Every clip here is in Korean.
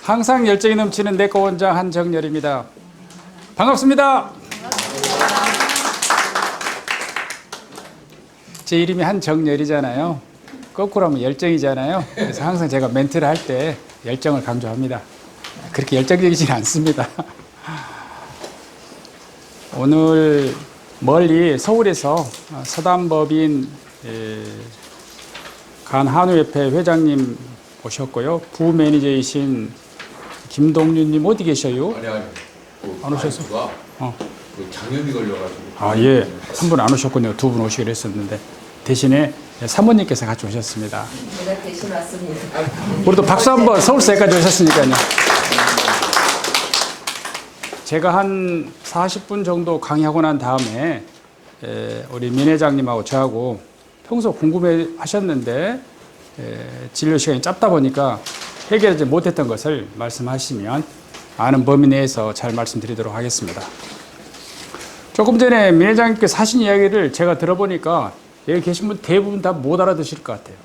항상 열정이 넘치는 내과 원장 한정열입니다. 반갑습니다. 제 이름이 한정열이잖아요. 거꾸로 하면 열정이잖아요. 그래서 항상 제가 멘트를 할 때 열정을 강조합니다. 그렇게 열정적이지는 않습니다. 오늘 멀리 서울에서 서담법인 간한의협회 회장님 오셨고요. 부매니저이신 김동윤님 어디 계셔요? 아니 안 오셨어? 그 장염이 걸려가지고. 아, 예. 한 분 안 오셨군요. 두 분 오시기로 했었는데 대신에 사모님께서 같이 오셨습니다. 제가 대신 왔습니다. 우리도 박수 한번 서울서까지 오셨으니까요. 제가 한 40분 정도 강의하고 난 다음에 우리 민 회장님하고 저하고 평소 궁금해 하셨는데 진료 시간이 짧다 보니까 해결하지 못했던 것을 말씀하시면 아는 범위 내에서 잘 말씀드리도록 하겠습니다. 조금 전에 민 회장님께서 하신 이야기를 제가 들어보니까 여기 계신 분 대부분 다 못 알아듣실 것 같아요.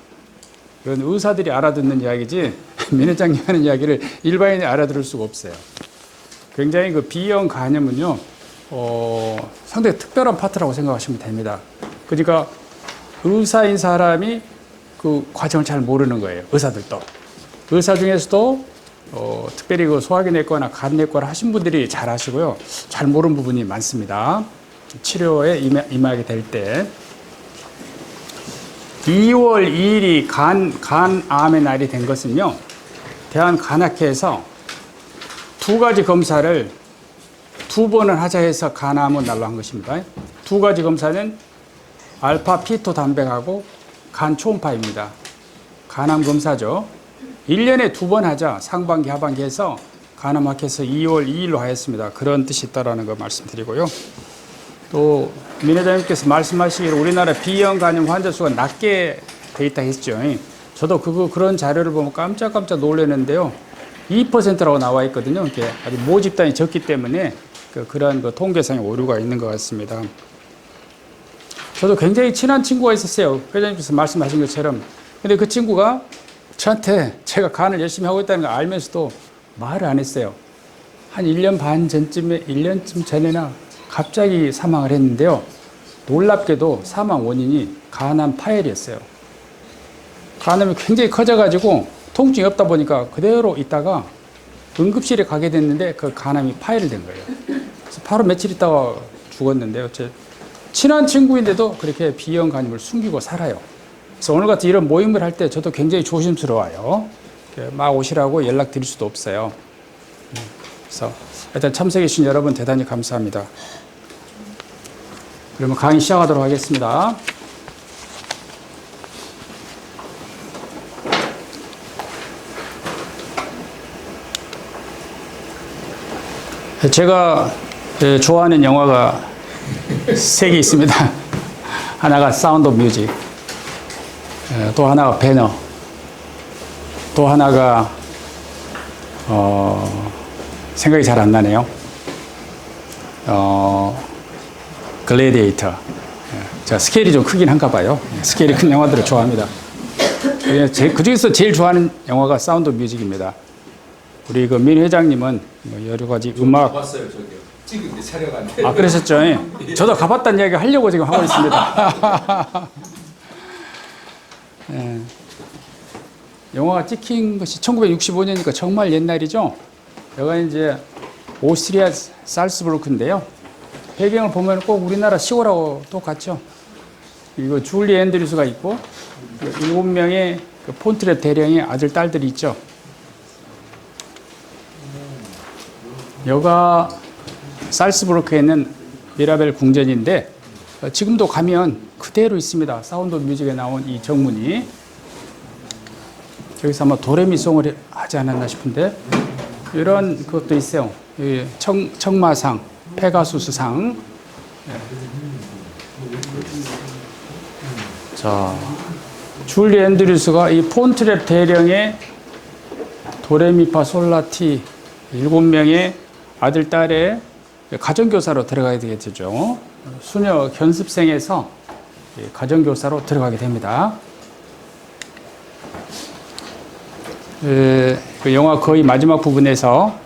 이건 의사들이 알아듣는 이야기지 민 회장님 하는 이야기를 일반인이 알아들을 수가 없어요. 굉장히 그 B형 간염은요, 상당히 특별한 파트라고 생각하시면 됩니다. 그러니까 의사인 사람이 그 과정을 잘 모르는 거예요. 의사들도. 의사 중에서도 특별히 그 소화기내과나 간내과를 하신 분들이 잘 아시고요. 잘 모르는 부분이 많습니다. 치료에 임하게 될 때. 2월 2일이 간암의 날이 된 것은요, 대한간학회에서 두 가지 검사를 두 번을 하자 해서 간암은 날로 한 것입니다. 두 가지 검사는 알파 피토 단백하고 간 초음파입니다. 간암 검사죠. 1년에 두 번 하자 상반기 하반기 해서 간암학회에서 2월 2일로 하였습니다. 그런 뜻이 있다라는 거 말씀드리고요. 또 민 회장님께서 말씀하시기를 우리나라 B형 간염 환자 수가 낮게 돼 있다 했죠. 저도 그런 자료를 보면 깜짝깜짝 놀랐는데요. 2%라고 나와 있거든요. 이게 아주 모집단이 적기 때문에 그런 통계상의 오류가 있는 것 같습니다. 저도 굉장히 친한 친구가 있었어요. 회장님께서 말씀하신 것처럼. 근데 그 친구가 저한테 제가 간을 열심히 하고 있다는 걸 알면서도 말을 안 했어요. 한 1년 반 전쯤에, 1년쯤 전에나 갑자기 사망을 했는데요. 놀랍게도 사망 원인이 간암 파열이었어요. 간암이 굉장히 커져가지고 통증이 없다 보니까 그대로 있다가 응급실에 가게 됐는데 그 간암이 파열된 거예요. 그래서 바로 며칠 있다가 죽었는데요. 제 친한 친구인데도 그렇게 B형 간염을 숨기고 살아요. 그래서 오늘 같은 이런 모임을 할 때 저도 굉장히 조심스러워요. 막 오시라고 연락 드릴 수도 없어요. 그래서 일단 참석해 주신 여러분 대단히 감사합니다. 그러면 강의 시작하도록 하겠습니다. 제가 좋아하는 영화가 3개 있습니다. 하나가 사운드 오브 뮤직, 또 하나가 배너, 또 하나가 생각이 잘 안 나네요. 글래디에이터. 제가 스케일이 좀 크긴 한가 봐요. 스케일이 큰 영화들을 좋아합니다. 그 중에서 제일 좋아하는 영화가 사운드 오브 뮤직입니다. 우리 그 민 회장님은 여러 가지 음악. 봤어요, 저기요. 찍은데 촬영한데. 아, 그러셨죠? 저도 가봤다는 이야기 하려고 지금 하고 있습니다. 네. 영화가 찍힌 것이 1965년이니까 정말 옛날이죠. 여기가 이제 오스트리아 살츠부르크인데요. 배경을 보면 꼭 우리나라 시골하고 똑같죠. 이거 줄리 앤드류스가 있고 7명의 그 폰트렛 대령의 아들, 딸들이 있죠. 여가 살츠부르크에 있는 미라벨 궁전인데 지금도 가면 그대로 있습니다. 사운드 오브 뮤직에 나온 이 정문이. 여기서 아마 도레미송을 하지 않았나 싶은데 이런 것도 있어요. 청마상, 페가수스상. 자, 줄리 앤드류스가 이 폰트렛 대령의 도레미파 솔라티 7명의 아들, 딸의 가정교사로 들어가게 되겠죠. 수녀 견습생에서 가정교사로 들어가게 됩니다. 그 영화 거의 마지막 부분에서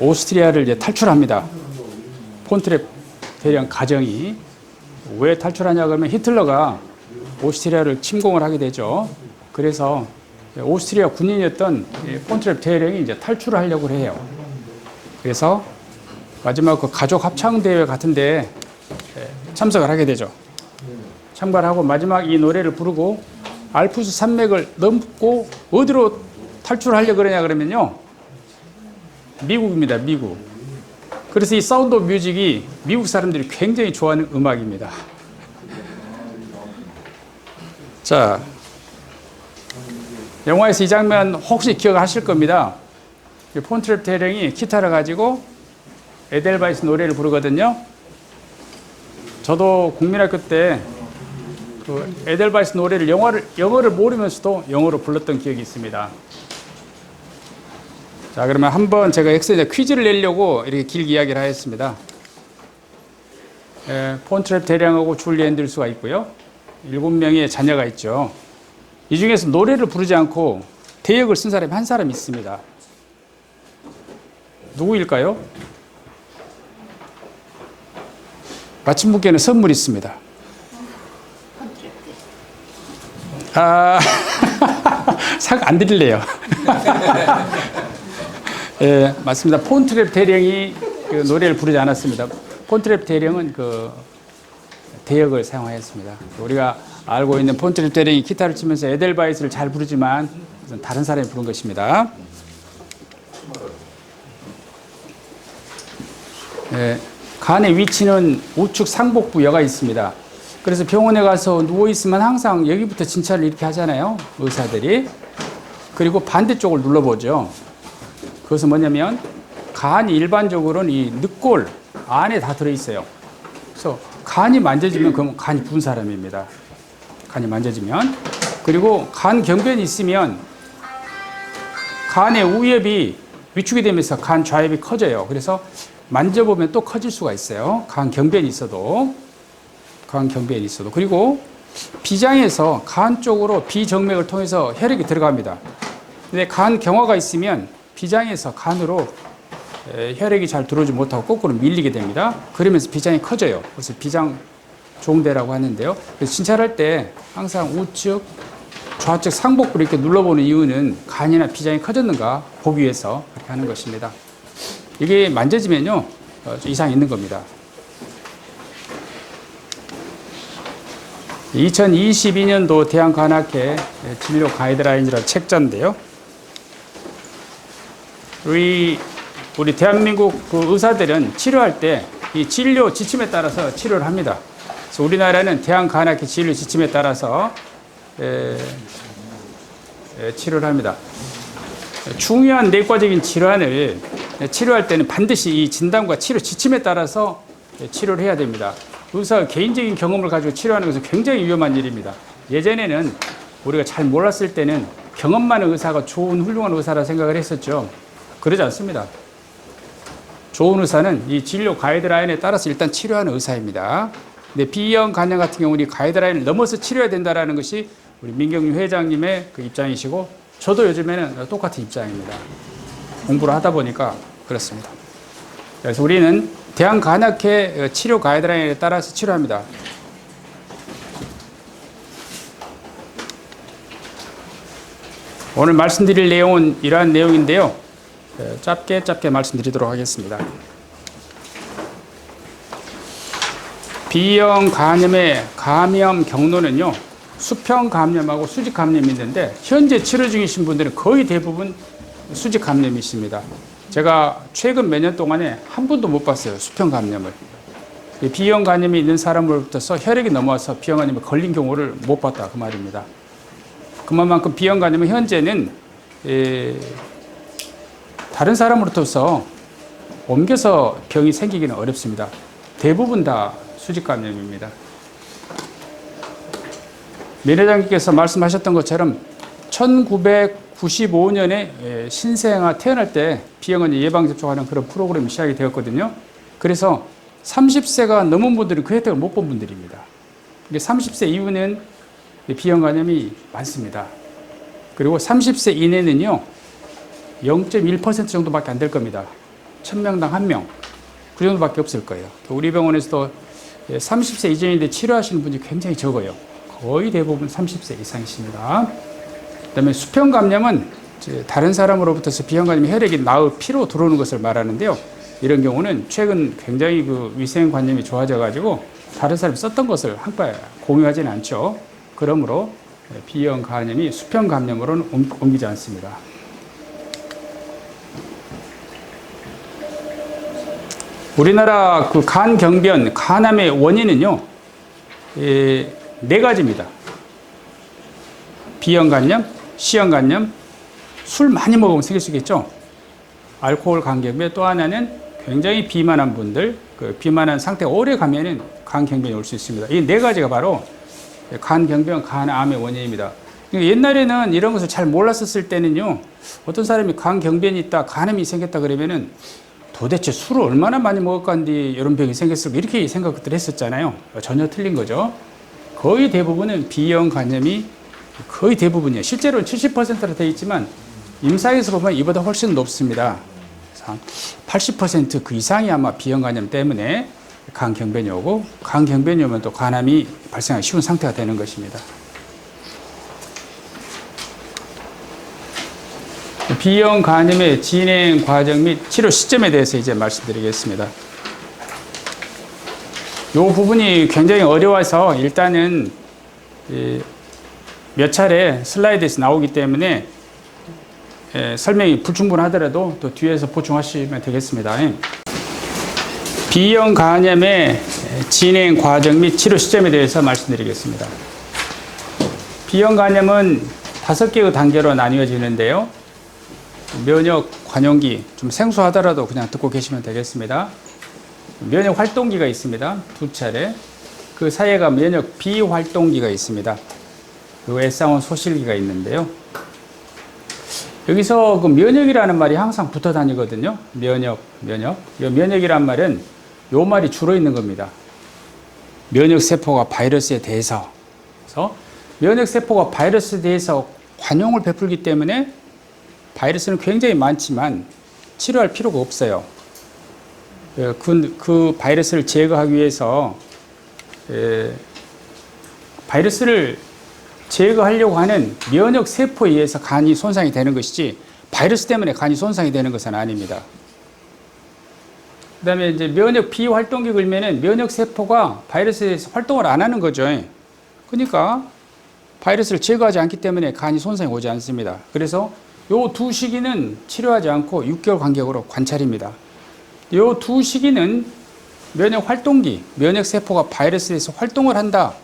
오스트리아를 이제 탈출합니다. 폰트랩 대령 가정이 왜 탈출하냐 그러면 히틀러가 오스트리아를 침공을 하게 되죠. 그래서 오스트리아 군인이었던 폰트랩 대령이 이제 탈출을 하려고 해요. 그래서 마지막 그 가족 합창 대회 같은데 참석을 하게 되죠. 참가를 하고 마지막 이 노래를 부르고 알프스 산맥을 넘고 어디로 탈출하려고 그러냐 그러면요. 미국입니다. 미국. 그래서 이 사운드 오브 뮤직이 미국 사람들이 굉장히 좋아하는 음악입니다. 자, 영화에서 이 장면 혹시 기억하실 겁니다. 폰트랩 대령이 기타를 가지고 에델바이스 노래를 부르거든요. 저도 국민학교 때 그 에델바이스 노래를 영어를 모르면서도 영어로 불렀던 기억이 있습니다. 자, 그러면 한번 제가 엑셀에 퀴즈를 내려고 이렇게 길게 이야기를 하였습니다. 폰트랩 대령하고 줄리 앤드루스가 있고요. 7명의 자녀가 있죠. 이 중에서 노래를 부르지 않고 대역을 쓴 사람이 한 사람 있습니다. 누구일까요? 맞힌 분께는 선물이 있습니다. 상 안 드릴래요. 예, 맞습니다. 폰트랩 대령이 그 노래를 부르지 않았습니다. 폰트랩 대령은 그 대역을 사용하였습니다. 우리가 알고 있는 폰트랩 대령이 기타를 치면서 에델바이스를 잘 부르지만 다른 사람이 부른 것입니다. 예, 간의 위치는 우측 상복부여가 있습니다. 그래서 병원에 가서 누워있으면 항상 여기부터 진찰을 이렇게 하잖아요. 의사들이. 그리고 반대쪽을 눌러보죠. 그것은 뭐냐면 간이 일반적으로는 이 늑골 안에 다 들어있어요. 그래서 간이 만져지면 그럼 간이 부은 사람입니다. 간이 만져지면. 그리고 간 경변이 있으면 간의 우엽이 위축이 되면서 간 좌엽이 커져요. 그래서 만져보면 또 커질 수가 있어요. 간 경변이 있어도. 간 경변이 있어도. 그리고 비장에서 간 쪽으로 비정맥을 통해서 혈액이 들어갑니다. 근데 간 경화가 있으면 비장에서 간으로 혈액이 잘 들어오지 못하고 거꾸로 밀리게 됩니다. 그러면서 비장이 커져요. 그래서 비장 종대라고 하는데요. 그래서 진찰할 때 항상 우측, 좌측 상복부를 이렇게 눌러보는 이유는 간이나 비장이 커졌는가 보기 위해서 그렇게 하는 것입니다. 이게 만져지면요, 이상이 있는 겁니다. 2022년도 대한간학회 진료 가이드라인이라는 책자인데요. 우리 대한민국 그 의사들은 치료할 때 이 진료 지침에 따라서 치료를 합니다. 그래서 우리나라는 대한간학회 진료 지침에 따라서 치료를 합니다. 중요한 내과적인 질환을 치료할 때는 반드시 이 진단과 치료 지침에 따라서 치료를 해야 됩니다. 의사가 개인적인 경험을 가지고 치료하는 것은 굉장히 위험한 일입니다. 예전에는 우리가 잘 몰랐을 때는 경험 많은 의사가 좋은 훌륭한 의사라 생각을 했었죠. 그러지 않습니다. 좋은 의사는 이 진료 가이드라인에 따라서 일단 치료하는 의사입니다. 근데 B형 간염 같은 경우는 이 가이드라인을 넘어서 치료해야 된다는 것이 우리 민경윤 회장님의 그 입장이시고 저도 요즘에는 똑같은 입장입니다. 공부를 하다 보니까 그렇습니다. 그래서 우리는 대한간학회 치료 가이드라인에 따라서 치료합니다. 오늘 말씀드릴 내용은 이러한 내용인데요. 짧게 말씀드리도록 하겠습니다. B형 간염의 감염 경로는요, 수평 감염하고 수직 감염이 있는데 현재 치료 중이신 분들은 거의 대부분 수직 감염이 있습니다. 제가 최근 몇 년 동안에 한 번도 못 봤어요. 수평 감염을. B형 간염이 있는 사람으로부터 혈액이 넘어와서 B형 간염에 걸린 경우를 못 봤다 그 말입니다. 그만큼 B형 간염은 현재는 다른 사람으로부터 옮겨서 병이 생기기는 어렵습니다. 대부분 다 수직 감염입니다. 민 회장님께서 말씀하셨던 것처럼 1995년에 신생아 태어날 때 B형은 예방접종하는 그런 프로그램이 시작이 되었거든요. 그래서 30세가 넘은 분들은 그 혜택을 못 본 분들입니다. 30세 이후는 B형 간염이 많습니다. 그리고 30세 이내는요, 0.1% 정도밖에 안 될 겁니다. 1000명당 1명. 그 정도밖에 없을 거예요. 우리 병원에서도 30세 이전인데 치료하시는 분이 굉장히 적어요. 거의 대부분 30세 이상이십니다. 그다음에 수평 감염은 다른 사람으로부터서 비형 감염이 혈액이 나의 피로 들어오는 것을 말하는데요. 이런 경우는 최근 굉장히 그 위생관념이 좋아져 가지고 다른 사람이 썼던 것을 한꺼번에 공유하지는 않죠. 그러므로 비형 감염이 수평 감염으로는 옮기지 않습니다. 우리나라 그 간경변, 간암의 원인은요, 4가지입니다. B형 간염, C형 간염, 술 많이 먹으면 생길 수 있겠죠. 알코올 간경변, 또 하나는 굉장히 비만한 분들, 그 비만한 상태가 오래 가면은 간경변이 올 수 있습니다. 이 4가지가 바로 간경변, 간암의 원인입니다. 옛날에는 이런 것을 잘 몰랐었을 때는요, 어떤 사람이 간경변이 있다, 간암이 생겼다 그러면은 도대체 술을 얼마나 많이 먹었건지 이런 병이 생겼을까 이렇게 생각들 했었잖아요. 전혀 틀린 거죠. 거의 대부분은 B형 간염이 거의 대부분이에요. 실제로는 70%로 되어 있지만 임상에서 보면 이보다 훨씬 높습니다. 80% 그 이상이 아마 B형 간염 때문에 간경변이 오고, 간경변이 오면 또 간암이 발생하기 쉬운 상태가 되는 것입니다. B형 간염의 진행 과정 및 치료 시점에 대해서 이제 말씀드리겠습니다. 이 부분이 굉장히 어려워서 일단은 몇 차례 슬라이드에서 나오기 때문에 설명이 불충분하더라도 또 뒤에서 보충하시면 되겠습니다. B형 간염의 진행 과정 및 치료 시점에 대해서 말씀드리겠습니다. B형 간염은 5개의 단계로 나뉘어지는데요. 면역 관용기, 좀 생소하더라도 그냥 듣고 계시면 되겠습니다. 면역 활동기가 있습니다. 2차례. 그 사이에가 면역 비활동기가 있습니다. 그리고 애쌍원 소실기가 있는데요. 여기서 그 면역이라는 말이 항상 붙어 다니거든요. 면역. 이 면역이란 말은 요 말이 주로 있는 겁니다. 면역세포가 바이러스에 대해서. 그래서 면역세포가 바이러스에 대해서 관용을 베풀기 때문에 바이러스는 굉장히 많지만 치료할 필요가 없어요. 그 바이러스를 제거하기 위해서 바이러스를 제거하려고 하는 면역세포에 의해서 간이 손상이 되는 것이지 바이러스 때문에 간이 손상이 되는 것은 아닙니다. 그 다음에 이제 면역 비활동기 걸면은 면역세포가 바이러스에 대해서 활동을 안 하는 거죠. 그러니까 바이러스를 제거하지 않기 때문에 간이 손상이 오지 않습니다. 그래서 요 2시기는 치료하지 않고 6개월 간격으로 관찰입니다. 요 2시기는 면역 활동기, 면역세포가 바이러스에 대해서 활동을 한다.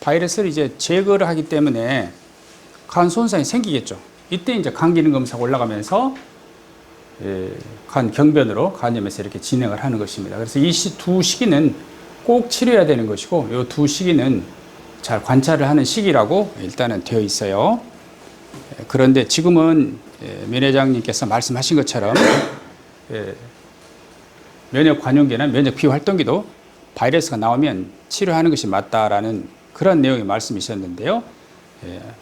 바이러스를 이제 제거를 하기 때문에 간 손상이 생기겠죠. 이때 이제 간 기능 검사가 올라가면서 간 경변으로 간염에서 이렇게 진행을 하는 것입니다. 그래서 이 2시기는 꼭 치료해야 되는 것이고, 요 2시기는 잘 관찰을 하는 시기라고 일단은 되어 있어요. 그런데 지금은 면 회장님께서 말씀하신 것처럼 면역 관용기나 면역 비활동기도 바이러스가 나오면 치료하는 것이 맞다라는 그런 내용의 말씀이셨는데요.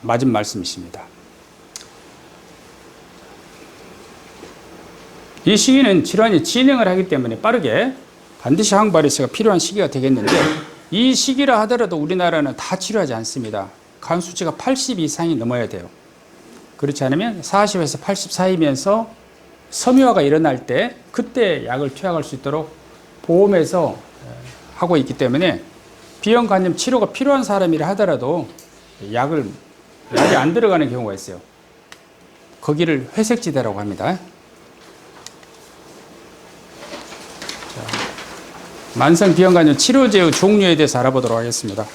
맞은 말씀이십니다. 이 시기는 질환이 진행을 하기 때문에 빠르게 반드시 항바이러스가 필요한 시기가 되겠는데, 이 시기라 하더라도 우리나라는 다 치료하지 않습니다. 간 수치가 80 이상이 넘어야 돼요. 그렇지 않으면 40에서 80 사이면서 섬유화가 일어날 때 그때 약을 투약할 수 있도록 보험에서 하고 있기 때문에 B형 간염 치료가 필요한 사람이라 하더라도 약이 안 들어가는 경우가 있어요. 거기를 회색지대라고 합니다. 만성 B형 간염 치료제의 종류에 대해서 알아보도록 하겠습니다.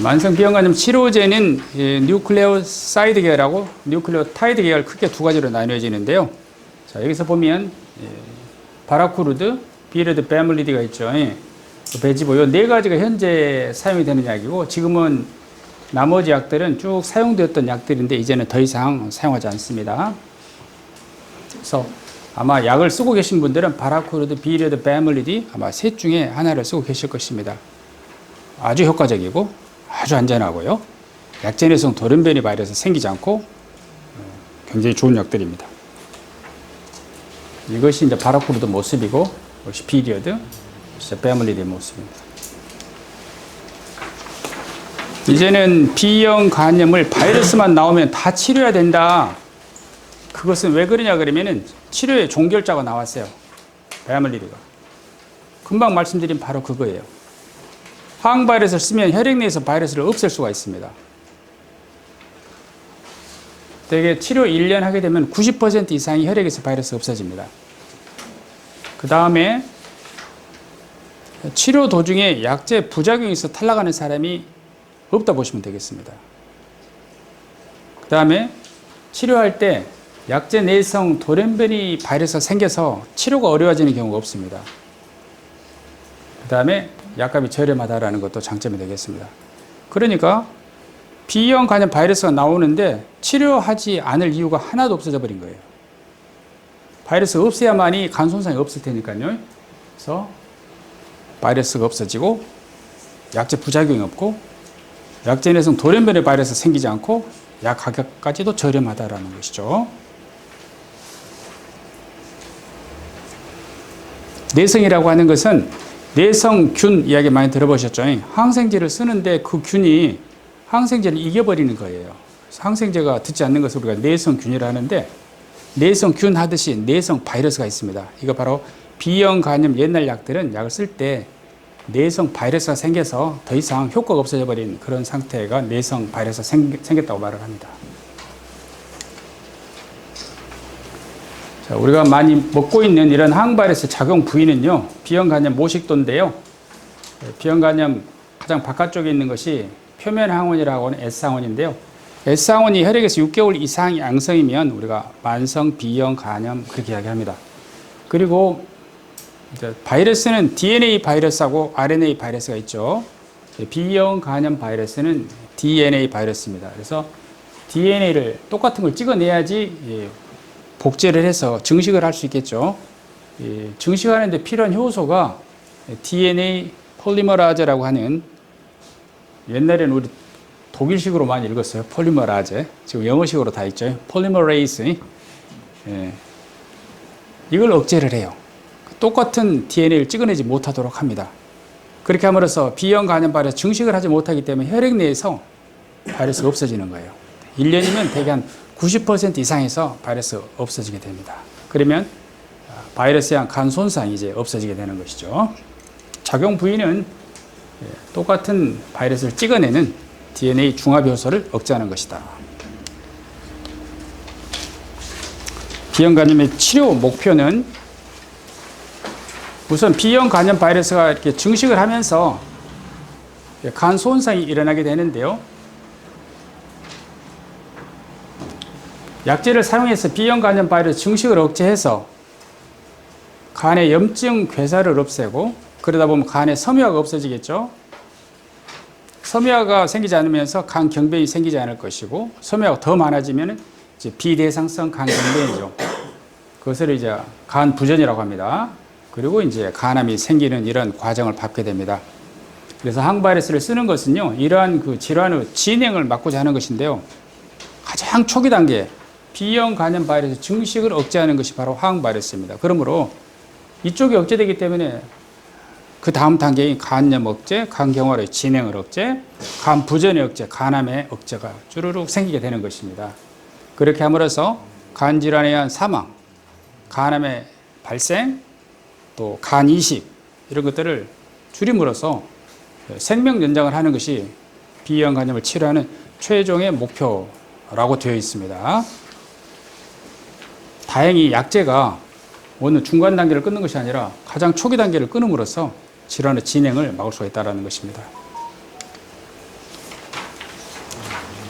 만성 B형 간염 치료제는 뉴클레오사이드 계열하고 뉴클레오타이드 계열 크게 2가지로 나뉘어지는데요. 자, 여기서 보면 바라쿠르드, 비르드, 베물리드가 있죠. 베지보, 이 4가지가 현재 사용이 되는 약이고, 지금은 나머지 약들은 쭉 사용되었던 약들인데 이제는 더 이상 사용하지 않습니다. 그래서 아마 약을 쓰고 계신 분들은 바라쿠르드, 비르드, 베물리드 아마 셋 중에 하나를 쓰고 계실 것입니다. 아주 효과적이고 아주 안전하고요. 약제 내성 돌연변이 바이러스 생기지 않고 굉장히 좋은 약들입니다. 이것이 이제 바라크루드 모습이고, 이것이 피리어드, 패밀리의 모습입니다. 이제는 B형 간염을 바이러스만 나오면 다 치료해야 된다. 그것은 왜 그러냐 그러면은 치료의 종결자가 나왔어요. 패밀리가. 금방 말씀드린 바로 그거예요. 항바이러스를 쓰면 혈액 내에서 바이러스를 없앨 수가 있습니다. 대개 치료 1년 하게 되면 90% 이상이 혈액에서 바이러스 없어집니다. 그 다음에 치료 도중에 약제 부작용이 있어 탈락하는 사람이 없다 보시면 되겠습니다. 그 다음에 치료할 때 약제 내성 돌연변이 바이러스가 생겨서 치료가 어려워지는 경우가 없습니다. 그 다음에 약값이 저렴하다는 것도 장점이 되겠습니다. 그러니까 B형 간염 바이러스가 나오는데 치료하지 않을 이유가 하나도 없어져 버린 거예요. 바이러스 없애야만이 간 손상이 없을 테니까요. 그래서 바이러스가 없어지고 약제 부작용이 없고 약제 내성 돌연변이 바이러스 생기지 않고 약 가격까지도 저렴하다라는 것이죠. 내성이라고 하는 것은 내성균 이야기 많이 들어보셨죠? 항생제를 쓰는데 그 균이 항생제를 이겨버리는 거예요. 항생제가 듣지 않는 것을 우리가 내성균이라 하는데 내성균 하듯이 내성 바이러스가 있습니다. 이거 바로 B형 간염 옛날 약들은 약을 쓸 때 내성 바이러스가 생겨서 더 이상 효과가 없어져 버린 그런 상태가 내성 바이러스가 생겼다고 말을 합니다. 자, 우리가 많이 먹고 있는 이런 항바이러스 작용 부위는요, B형 간염 모식도인데요. B형 간염 가장 바깥쪽에 있는 것이 표면 항원이라고 하는 S항원인데요. S항원이 혈액에서 6개월 이상 양성이면 우리가 만성 B형 간염 그렇게 이야기합니다. 그리고 바이러스는 DNA 바이러스하고 RNA 바이러스가 있죠. B형 간염 바이러스는 DNA 바이러스입니다. 그래서 DNA를 똑같은 걸 찍어내야지 복제를 해서 증식을 할 수 있겠죠. 증식하는데 필요한 효소가 DNA 폴리머라제라고 하는, 옛날에는 우리 독일식으로 많이 읽었어요. 폴리머라제. 지금 영어식으로 다 있죠. 폴리머레이스. 이걸 억제를 해요. 똑같은 DNA를 찍어내지 못하도록 합니다. 그렇게 함으로써 B형 간염 바이러스 증식을 하지 못하기 때문에 혈액 내에서 바이러스가 없어지는 거예요. 1년이면 대개 한 90% 이상에서 바이러스 없어지게 됩니다. 그러면 바이러스에 의한 간 손상이 이제 없어지게 되는 것이죠. 작용 부위는 똑같은 바이러스를 찍어내는 DNA 중합 요소를 억제하는 것이다. B형 간염의 치료 목표는 우선 B형 간염 바이러스가 이렇게 증식을 하면서 간 손상이 일어나게 되는데요. 약제를 사용해서 B형 간염 바이러스 증식을 억제해서 간의 염증 괴사를 없애고, 그러다 보면 간의 섬유화가 없어지겠죠. 섬유화가 생기지 않으면서 간 경변이 생기지 않을 것이고, 섬유화가 더 많아지면 이제 비대상성 간 경변이죠. 그것을 이제 간 부전이라고 합니다. 그리고 이제 간암이 생기는 이런 과정을 밟게 됩니다. 그래서 항바이러스를 쓰는 것은요, 이러한 그 질환의 진행을 막고자 하는 것인데요. 가장 초기 단계 B형 간염 바이러스 증식을 억제하는 것이 바로 항바이러스입니다. 그러므로 이쪽이 억제되기 때문에 그 다음 단계인 간염 억제, 간경화의 진행을 억제, 간 부전의 억제, 간암의 억제가 주르륵 생기게 되는 것입니다. 그렇게 함으로써 간 질환에 의한 사망, 간암의 발생, 또 간 이식 이런 것들을 줄임으로써 생명 연장을 하는 것이 B형 간염을 치료하는 최종의 목표라고 되어 있습니다. 다행히 약제가 어느 중간 단계를 끊는 것이 아니라 가장 초기 단계를 끊음으로써 질환의 진행을 막을 수가 있다는 것입니다.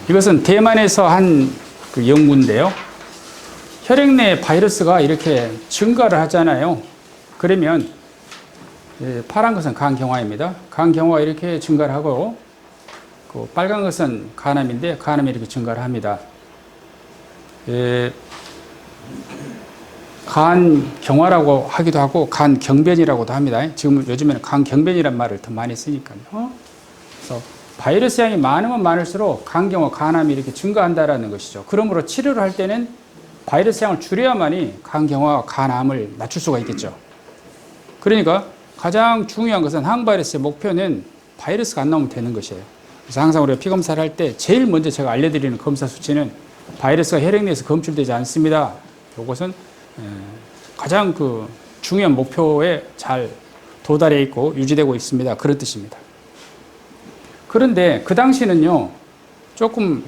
이것은 대만에서 한 그 연구인데요. 혈액 내 바이러스가 이렇게 증가를 하잖아요. 그러면 파란 것은 간경화입니다. 간경화가 이렇게 증가를 하고, 그 빨간 것은 간암인데 간암이 이렇게 증가를 합니다. 간경화라고 하기도 하고 간경변이라고도 합니다. 지금 요즘에는 간경변이란 말을 더 많이 쓰니까요. 그래서 바이러스 양이 많으면 많을수록 간경화, 간암이 이렇게 증가한다라는 것이죠. 그러므로 치료를 할 때는 바이러스 양을 줄여야만이 간경화, 간암을 낮출 수가 있겠죠. 그러니까 가장 중요한 것은 항바이러스의 목표는 바이러스가 안 나오면 되는 것이에요. 그래서 항상 우리가 피검사를 할 때 제일 먼저 제가 알려드리는 검사 수치는 바이러스가 혈액 내에서 검출되지 않습니다. 이것은 가장 그 중요한 목표에 잘 도달해 있고 유지되고 있습니다. 그런 뜻입니다. 그런데 그 당시는요, 조금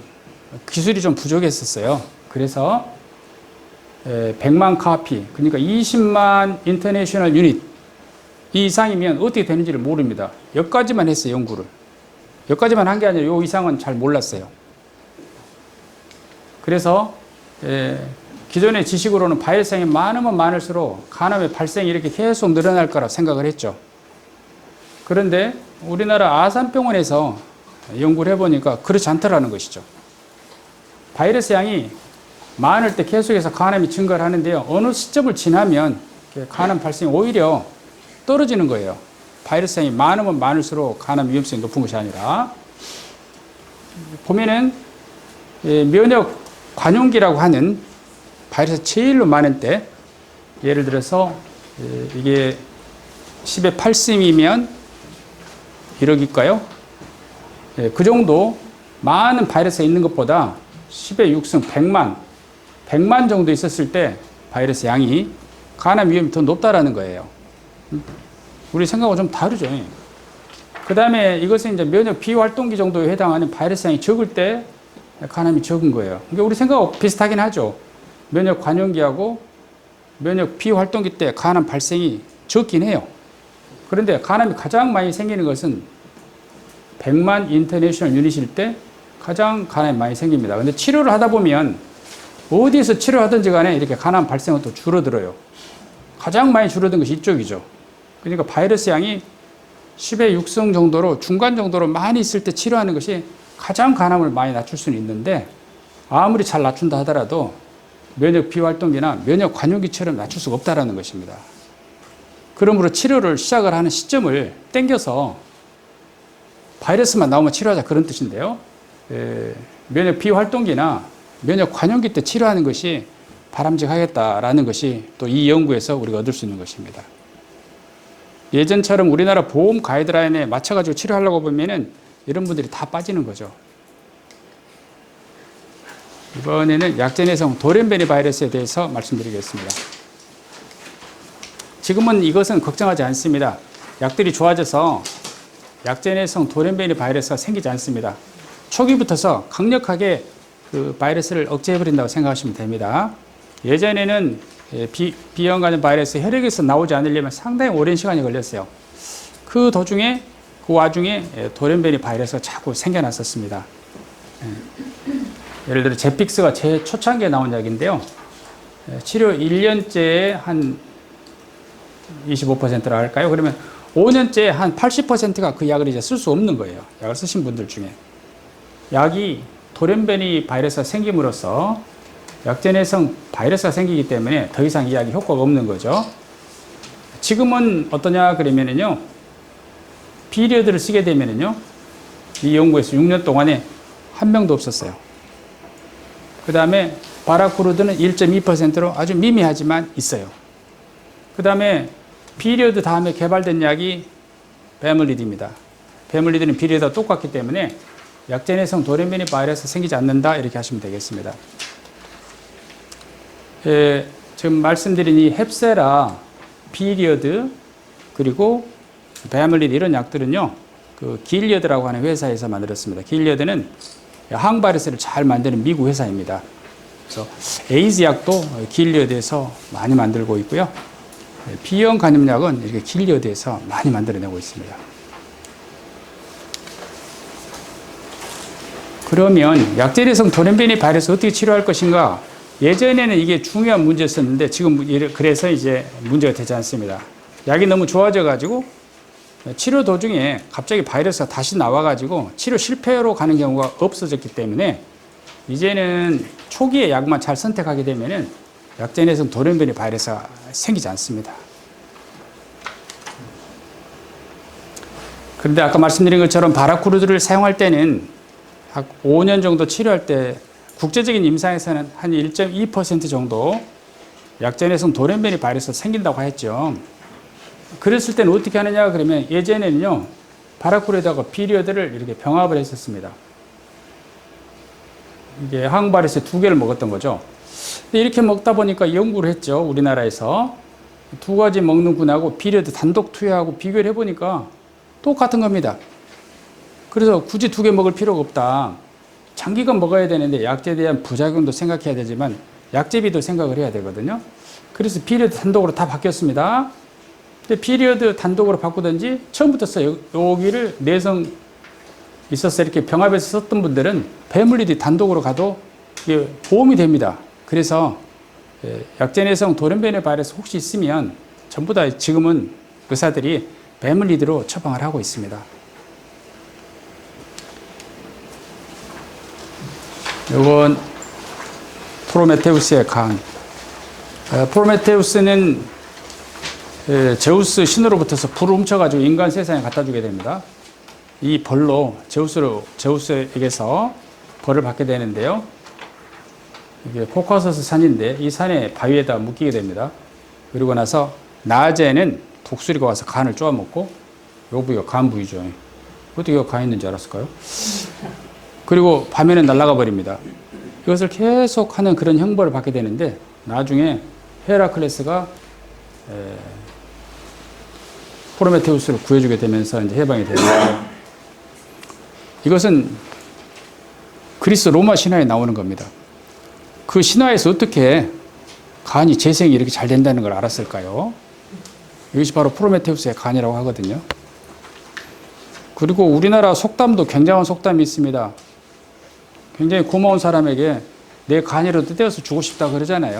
기술이 좀 부족했었어요. 그래서 100만 카피, 그러니까 20만 인터내셔널 유닛 이상이면 어떻게 되는지를 모릅니다. 여기까지만 했어요, 연구를. 여기까지만 한 게 아니라 요 이상은 잘 몰랐어요. 그래서 기존의 지식으로는 바이러스 양이 많으면 많을수록 간암의 발생이 이렇게 계속 늘어날 거라 생각을 했죠. 그런데 우리나라 아산병원에서 연구를 해보니까 그렇지 않더라는 것이죠. 바이러스 양이 많을 때 계속해서 간암이 증가를 하는데요. 어느 시점을 지나면 간암 발생이 오히려 떨어지는 거예요. 바이러스 양이 많으면 많을수록 간암 위험성이 높은 것이 아니라. 보면은 면역 관용기라고 하는 바이러스 제일로 많은 때, 예를 들어서 이게 10의 8승이면 1억일까요? 그 정도 많은 바이러스가 있는 것보다 10의 6승 100만 정도 있었을 때 바이러스 양이 간암 위험이 더 높다라는 거예요. 우리 생각하고 좀 다르죠. 그 다음에 이것은 이제 면역 비활동기 정도에 해당하는 바이러스 양이 적을 때 간암이 적은 거예요. 그러니까 우리 생각하고 비슷하긴 하죠. 면역 관용기하고 면역 비활동기 때 간암 발생이 적긴 해요. 그런데 간암이 가장 많이 생기는 것은 100만 인터내셔널 유닛일 때 가장 간암이 많이 생깁니다. 근데 치료를 하다 보면 어디에서 치료하든지 간에 이렇게 간암 발생은 또 줄어들어요. 가장 많이 줄어든 것이 이쪽이죠. 그러니까 바이러스 양이 10의 6승 정도로 중간 정도로 많이 있을 때 치료하는 것이 가장 간암을 많이 낮출 수는 있는데, 아무리 잘 낮춘다 하더라도 면역 비활동기나 면역 관용기처럼 낮출 수가 없다는 것입니다. 그러므로 치료를 시작을 하는 시점을 땡겨서 바이러스만 나오면 치료하자, 그런 뜻인데요. 면역 비활동기나 면역 관용기 때 치료하는 것이 바람직하겠다라는 것이 또 이 연구에서 우리가 얻을 수 있는 것입니다. 예전처럼 우리나라 보험 가이드라인에 맞춰가지고 치료하려고 보면은 이런 분들이 다 빠지는 거죠. 이번에는 약제내성 돌연변이 바이러스에 대해서 말씀드리겠습니다. 지금은 이것은 걱정하지 않습니다. 약들이 좋아져서 약제내성 돌연변이 바이러스가 생기지 않습니다. 초기부터서 강력하게 그 바이러스를 억제해버린다고 생각하시면 됩니다. 예전에는 B형 간염 바이러스 혈액에서 나오지 않으려면 상당히 오랜 시간이 걸렸어요. 그 와중에 돌연변이 바이러스가 자꾸 생겨났었습니다. 예를 들어 제픽스가 제일 초창기에 나온 약인데요. 치료 1년째에 한 25%라 할까요? 그러면 5년째에 한 80%가 그 약을 이제 쓸 수 없는 거예요. 약을 쓰신 분들 중에. 약이 돌연변이 바이러스가 생김으로써 약제내성 바이러스가 생기기 때문에 더 이상 이 약이 효과가 없는 거죠. 지금은 어떠냐 그러면은요, 비리어드를 쓰게 되면은요, 이 연구에서 6년 동안에 한 명도 없었어요. 그 다음에 바라쿠르드는 1.2%로 아주 미미하지만 있어요. 그 다음에 비리어드 다음에 개발된 약이 베물리드입니다. 베물리드는 비리어드와 똑같기 때문에 약제내성 돌연변이 바이러스 생기지 않는다, 이렇게 하시면 되겠습니다. 지금 말씀드린 이 헵세라, 비리어드, 그리고 베물리드, 이런 약들은요, 그 길리어드라고 하는 회사에서 만들었습니다. 길리어드는 항바이러스를 잘 만드는 미국 회사입니다. 그래서 에이즈 약도 길리어드에서 많이 만들고 있고요. B형 간염약은 이렇게 길리어드에서 많이 만들어내고 있습니다. 그러면 약제내성 돌연변이 바이러스 어떻게 치료할 것인가? 예전에는 이게 중요한 문제였었는데 지금 그래서 이제 문제가 되지 않습니다. 약이 너무 좋아져가지고 치료 도중에 갑자기 바이러스가 다시 나와가지고 치료 실패로 가는 경우가 없어졌기 때문에 이제는 초기에 약만 잘 선택하게 되면은 약제내성 돌연변이 바이러스가 생기지 않습니다. 그런데 아까 말씀드린 것처럼 바라크루드를 사용할 때는 약 5년 정도 치료할 때 국제적인 임상에서는 한 1.2% 정도 약전해성 돌연변이 바이러스가 생긴다고 했죠. 그랬을 때는 어떻게 하느냐 그러면 예전에는요 바라크루드하고 피리어드를 이렇게 병합을 했었습니다. 이게 항바이러스 2개를 먹었던 거죠. 근데 이렇게 먹다 보니까 연구를 했죠. 우리나라에서 2가지 먹는 군하고 피리어드 단독 투여하고 비교를 해보니까 똑같은 겁니다. 그래서 굳이 2개 먹을 필요가 없다. 장기간 먹어야 되는데 약제에 대한 부작용도 생각해야 되지만 약제비도 생각을 해야 되거든요. 그래서 피리어드 단독으로 다 바뀌었습니다. 근데 피리어드 단독으로 바꾸든지 처음부터 여기를 내성 있어서 이렇게 병합해서 썼던 분들은 배물리드 단독으로 가도 이게 보험이 됩니다. 그래서 약제내성 돌연변이 바이러스 혹시 있으면 전부 다 지금은 의사들이 배물리드로 처방을 하고 있습니다. 이건 프로메테우스의 간. 프로메테우스는 제우스 신으로부터서 불을 훔쳐가지고 인간 세상에 갖다 주게 됩니다. 이 벌로 제우스에게서 벌을 받게 되는데요. 이게 코카소스 산인데 이 산에 바위에다 묶이게 됩니다. 그리고 나서 낮에는 독수리가 와서 간을 쪼아먹고 요 부위가 간 부위죠. 어떻게 이거 간 있는 줄 알았을까요? 그리고 밤에는 날아가 버립니다. 이것을 계속 하는 그런 형벌을 받게 되는데 나중에 헤라클레스가 프로메테우스를 구해주게 되면서 이제 해방이 됩니다. 이것은 그리스 로마 신화에 나오는 겁니다. 그 신화에서 어떻게 간이 재생이 이렇게 잘 된다는 걸 알았을까요? 이것이 바로 프로메테우스의 간이라고 하거든요. 그리고 우리나라 속담도 굉장한 속담이 있습니다. 굉장히 고마운 사람에게 내 간이라도 떼어서 주고 싶다 그러잖아요.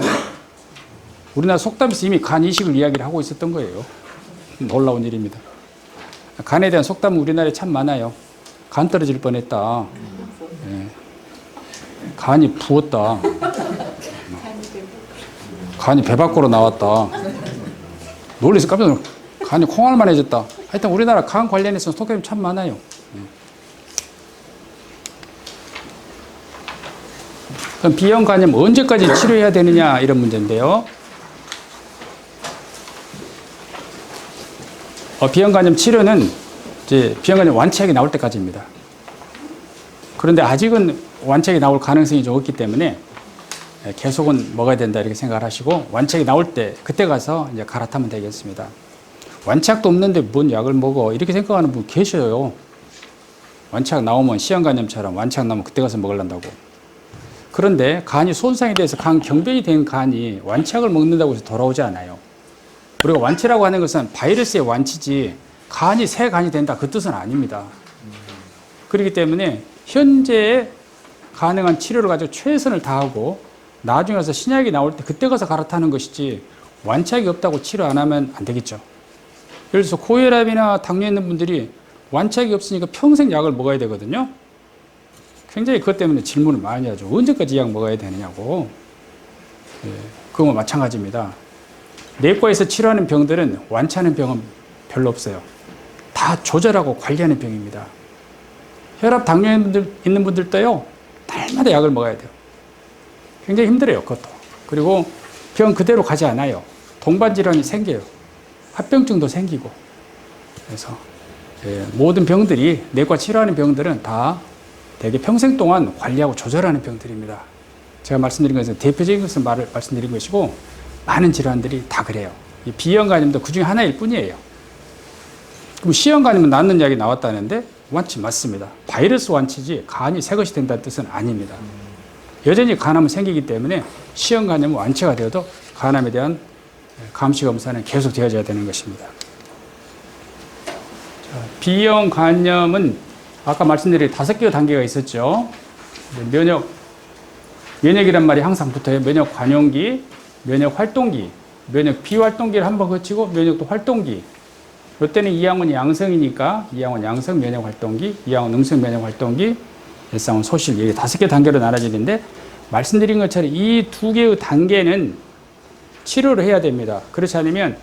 우리나라 속담에서 이미 간 이식을 이야기를 하고 있었던 거예요. 놀라운 일입니다. 간에 대한 속담은 우리나라에 참 많아요. 간 떨어질 뻔했다. 예. 간이 부었다. 간이 배 밖으로 나왔다. 놀라서 깜짝 놀랐다. 간이 콩알만해졌다. 하여튼 우리나라 간 관련해서 속담이 참 많아요. 그럼 B형 간염 언제까지 치료해야 되느냐 이런 문제인데요. B형 간염 치료는 이제 B형 간염 완치약이 나올 때까지입니다. 그런데 아직은 완치약이 나올 가능성이 좀 없기 때문에 계속은 먹어야 된다 이렇게 생각을 하시고 완치약이 나올 때 그때 가서 이제 갈아타면 되겠습니다. 완치약도 없는데 뭔 약을 먹어 이렇게 생각하는 분 계셔요. 완치약 나오면 시형 간염처럼 완치약 나오면 그때 가서 먹으란다고. 그런데 간이 손상이 돼서 간 경변이 된 간이 완치약을 먹는다고 해서 돌아오지 않아요. 우리가 완치라고 하는 것은 바이러스의 완치지 간이 새 간이 된다 그 뜻은 아닙니다. 그렇기 때문에 현재 가능한 치료를 가지고 최선을 다하고 나중에 가서 신약이 나올 때 그때 가서 갈아타는 것이지 완치약이 없다고 치료 안 하면 안 되겠죠. 예를 들어서 고혈압이나 당뇨 있는 분들이 완치약이 없으니까 평생 약을 먹어야 되거든요. 굉장히 그것 때문에 질문을 많이 하죠. 언제까지 약 먹어야 되느냐고. 그거 마찬가지입니다. 내과에서 치료하는 병들은 완치하는 병은 별로 없어요. 다 조절하고 관리하는 병입니다. 혈압, 당뇨 있는 분들도요, 날마다 약을 먹어야 돼요. 굉장히 힘들어요, 그것도. 그리고 병 그대로 가지 않아요. 동반질환이 생겨요. 합병증도 생기고. 그래서 모든 병들이, 내과 치료하는 병들은 다 되게 평생 동안 관리하고 조절하는 병들입니다. 제가 말씀드린 것은 대표적인 것을 말씀드린 것이고, 많은 질환들이 다 그래요. 이 B형 간염도 그 중에 하나일 뿐이에요. 그럼 C형 간염은 낫는 약이 나왔다는데 완치 맞습니다. 바이러스 완치지 간이 새 것이 된다는 뜻은 아닙니다. 여전히 간암은 생기기 때문에 C형 간염은 완치가 되어도 간암에 대한 감시 검사는 계속 되어져야 되는 것입니다. 자, B형 간염은 아까 말씀드린 5개의 단계가 있었죠. 면역이란 말이 항상 붙어요. 면역 관용기, 면역 활동기, 면역 비활동기를 한번 거치고 면역도 활동기. 이때는 이항은 양성이니까 이항은 양성 면역 활동기, 이항은 음성 면역 활동기, S항은 소실. 이게 5개 단계로 나눠지는데 말씀드린 것처럼 이 2개의 단계는 치료를 해야 됩니다. 그렇지 않으면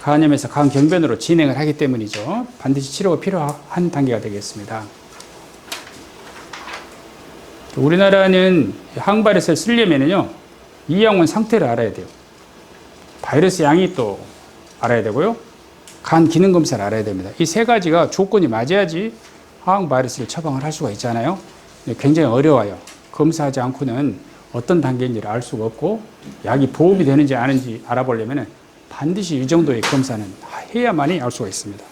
간염에서 간 경변으로 진행을 하기 때문이죠. 반드시 치료가 필요한 단계가 되겠습니다. 우리나라는 항바이러스를 쓰려면요, 이양원 상태를 알아야 돼요. 바이러스 양이 또 알아야 되고요. 간 기능 검사를 알아야 됩니다. 이 세 가지가 조건이 맞아야지 항바이러스를 처방을 할 수가 있잖아요. 굉장히 어려워요. 검사하지 않고는 어떤 단계인지를 알 수가 없고, 약이 보험이 되는지 아닌지 알아보려면 반드시 이 정도의 검사는 해야만이 알 수가 있습니다.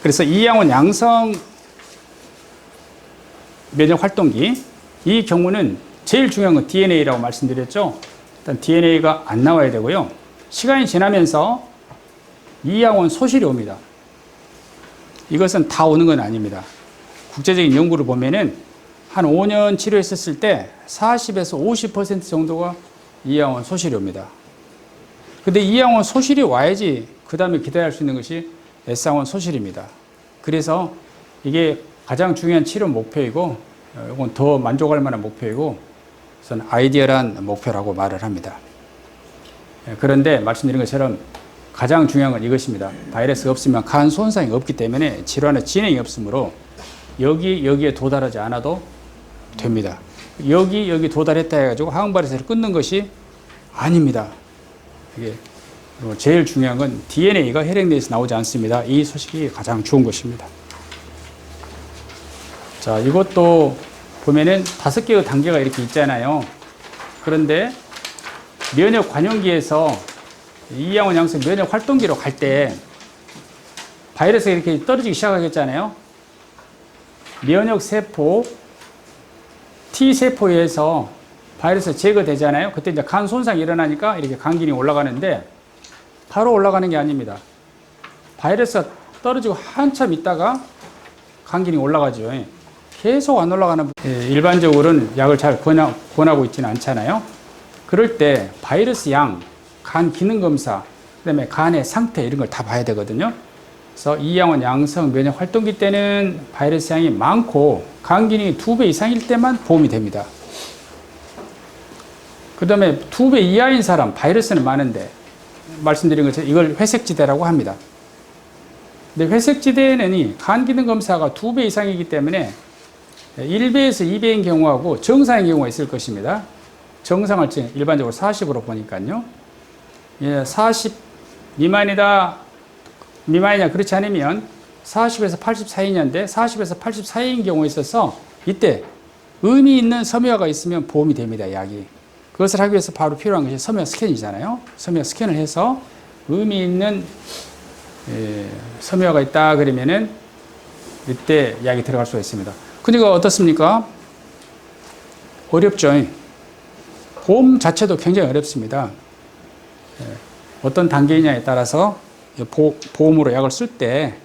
그래서 이양원 양성 면역 활동기, 이 경우는 제일 중요한 건 DNA라고 말씀드렸죠. 일단 DNA가 안 나와야 되고요. 시간이 지나면서 이양원 소실이 옵니다. 이것은 다 오는 건 아닙니다. 국제적인 연구를 보면은 한 5년 치료했었을 때 40에서 50% 정도가 이양원 소실이 옵니다. 근데 이양원 소실이 와야지 그 다음에 기대할 수 있는 것이 S양원 소실입니다. 그래서 이게 가장 중요한 치료 목표이고, 이건 더 만족할 만한 목표이고, 저는 아이디어란 목표라고 말을 합니다. 그런데 말씀드린 것처럼 가장 중요한 건 이것입니다. 바이러스가 없으면 간 손상이 없기 때문에 질환의 진행이 없으므로 여기에 도달하지 않아도 됩니다. 여기 도달했다 해가지고 항바이러스를 끊는 것이 아닙니다. 이게 제일 중요한 건 DNA가 혈액 내에서 나오지 않습니다. 이 소식이 가장 좋은 것입니다. 자, 이것도 보면은 5개의 단계가 이렇게 있잖아요. 그런데 면역 관용기에서 이양원 양성 면역 활동기로 갈 때 바이러스가 이렇게 떨어지기 시작하겠잖아요. 면역 세포, T세포에서 바이러스 제거되잖아요. 그때 이제 간 손상이 일어나니까 이렇게 간 기능이 올라가는데, 바로 올라가는 게 아닙니다. 바이러스가 떨어지고 한참 있다가 간 기능이 올라가죠. 계속 안 올라가는, 일반적으로는 약을 잘 권하고 있지는 않잖아요. 그럴 때 바이러스 양, 간 기능 검사, 그다음에 간의 상태 이런 걸 다 봐야 되거든요. 그래서 이양원 양성 면역 활동기 때는 바이러스 양이 많고 간 기능이 2배 이상일 때만 보험이 됩니다. 그 다음에 2배 이하인 사람, 바이러스는 많은데, 말씀드린 것처럼 이걸 회색지대라고 합니다. 근데 회색지대에는 간 기능 검사가 2배 이상이기 때문에 1배에서 2배인 경우하고 정상인 경우가 있을 것입니다. 정상을 일반적으로 40으로 보니까요. 40 미만이냐 그렇지 않으면 40에서 80 사이인데 40에서 80 사이인 경우에 있어서 이때 의미 있는 섬유화가 있으면 보험이 됩니다. 약이. 그것을 하기 위해서 바로 필요한 것이 섬유화 스캔이잖아요. 섬유화 스캔을 해서 의미 있는 섬유화가 있다 그러면은 이때 약이 들어갈 수가 있습니다. 그러니까 어떻습니까? 어렵죠. 보험 자체도 굉장히 어렵습니다. 어떤 단계이냐에 따라서 보험으로 약을 쓸 때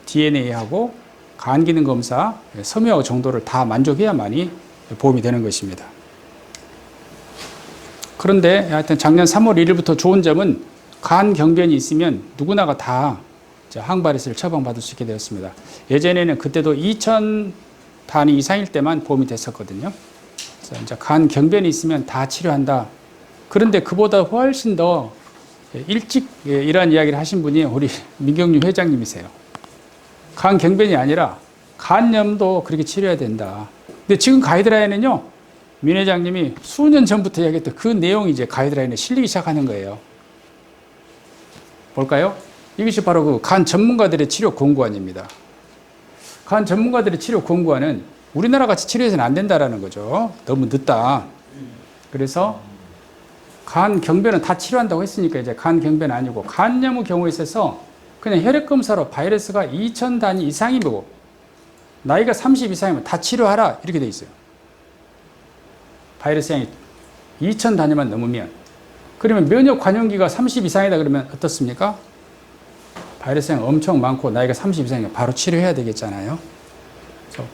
DNA하고 간 기능 검사, 섬유화 정도를 다 만족해야만이 보험이 되는 것입니다. 그런데 하여튼 작년 3월 1일부터 좋은 점은 간 경변이 있으면 누구나가 다 항바이러스를 처방받을 수 있게 되었습니다. 예전에는 그때도 2,000 단위 이상일 때만 보험이 됐었거든요. 그래서 이제 간 경변이 있으면 다 치료한다. 그런데 그보다 훨씬 더 일찍 이러한 이야기를 하신 분이 우리 민경림 회장님이세요. 간 경변이 아니라 간염도 그렇게 치료해야 된다. 근데 지금 가이드라인은요, 민 회장님이 수년 전부터 이야기했던 그 내용이 이제 가이드라인에 실리기 시작하는 거예요. 볼까요? 이것이 바로 그 간 전문가들의 치료 권고안입니다. 간 전문가들의 치료 권고안은 우리나라 같이 치료해서는 안 된다라는 거죠. 너무 늦다. 그래서 간 경변은 다 치료한다고 했으니까 이제 간 경변은 아니고 간염의 경우에 있어서 그냥 혈액 검사로 바이러스가 2,000 단위 이상이고 나이가 30 이상이면 다 치료하라 이렇게 돼 있어요. 바이러스 양이 2,000 단위만 넘으면. 그러면 면역 관용기가 30 이상이다 그러면 어떻습니까? 바이러스 양이 엄청 많고 나이가 30 이상이면 바로 치료해야 되겠잖아요. 그래서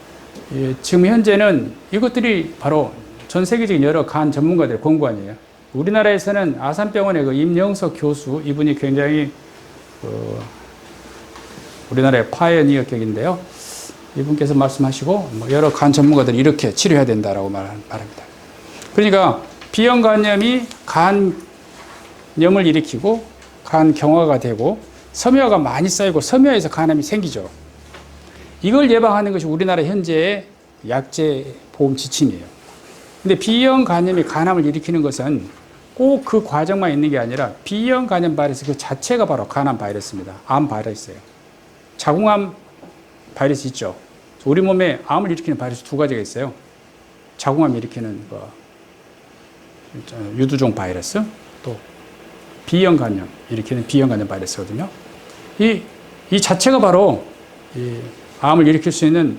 지금 현재는 이것들이 바로 전 세계적인 여러 간 전문가들의 권고안이에요. 우리나라에서는 아산병원의 그 임영석 교수, 이분이 굉장히 우리나라의 파이어니어격인데요. 이분께서 말씀하시고 여러 간 전문가들이 이렇게 치료해야 된다라고 말합니다. 그러니까 비형 간염이 간 염을 일으키고 간 경화가 되고 섬유화가 많이 쌓이고 섬유화에서 간암이 생기죠. 이걸 예방하는 것이 우리나라 현재의 약제 보험 지침이에요. 근데 B형 간염이 간암을 일으키는 것은 꼭 그 과정만 있는 게 아니라 B형 간염 바이러스 그 자체가 바로 간암 바이러스입니다. 암 바이러스예요. 자궁암 바이러스 있죠. 우리 몸에 암을 일으키는 바이러스 두 가지가 있어요. 자궁암 일으키는 유두종 바이러스, 또 B형 간염 일으키는 B형 간염 바이러스거든요. 이 자체가 바로 이 암을 일으킬 수 있는